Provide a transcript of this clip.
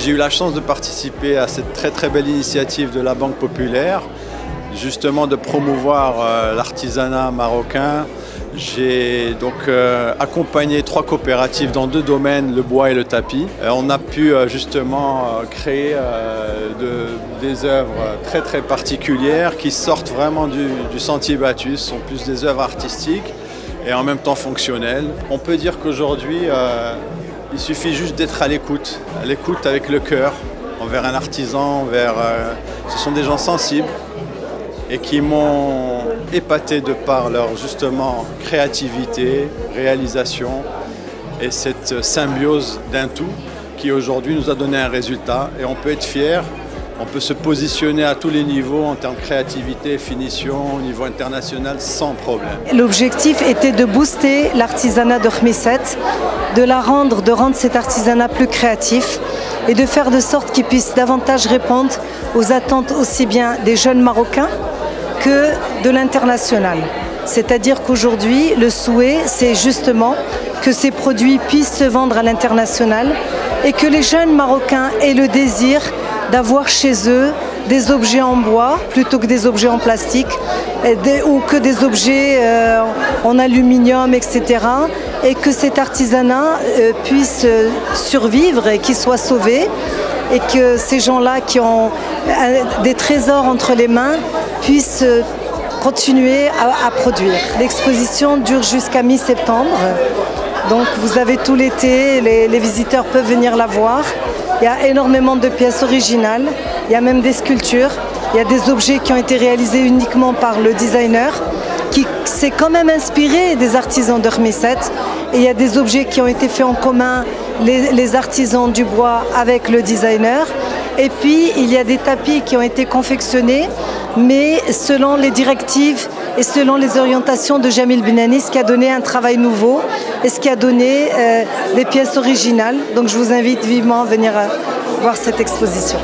j'ai eu la chance de participer à cette très belle initiative de la Banque Populaire, justement de promouvoir l'artisanat marocain. J'ai donc accompagné 3 coopératives dans 2 domaines, le bois et le tapis. On a pu justement créer des œuvres très particulières qui sortent vraiment du sentier battu. Ce sont plus des œuvres artistiques et en même temps fonctionnelles. On peut dire qu'aujourd'hui, il suffit juste d'être à l'écoute avec le cœur, envers un artisan, ce sont des gens sensibles et qui m'ont épaté de par leur justement créativité, réalisation et cette symbiose d'un tout qui aujourd'hui nous a donné un résultat et on peut être fier, on peut se positionner à tous les niveaux en termes de créativité, finition, au niveau international sans problème. L'objectif était de booster l'artisanat de Khmesset, de rendre cet artisanat plus créatif et de faire de sorte qu'il puisse davantage répondre aux attentes aussi bien des jeunes Marocains que de l'international. C'est-à-dire qu'aujourd'hui, le souhait, c'est justement que ces produits puissent se vendre à l'international et que les jeunes Marocains aient le désir d'avoir chez eux des objets en bois plutôt que des objets en plastique ou que des objets en aluminium, etc. Et que cet artisanat puisse survivre et qu'il soit sauvé et que ces gens-là qui ont des trésors entre les mains puissent continuer à produire. L'exposition dure jusqu'à mi-septembre, donc vous avez tout l'été, les visiteurs peuvent venir la voir. Il y a énormément de pièces originales, il y a même des sculptures, il y a des objets qui ont été réalisés uniquement par le designer qui s'est quand même inspiré des artisans de Khmesset et il y a des objets qui ont été faits en commun, les artisans du bois avec le designer. Et puis, il y a des tapis qui ont été confectionnés, mais selon les directives et selon les orientations de Jamil Benani, ce qui a donné un travail nouveau et ce qui a donné des pièces originales. Donc, je vous invite vivement à venir voir cette exposition.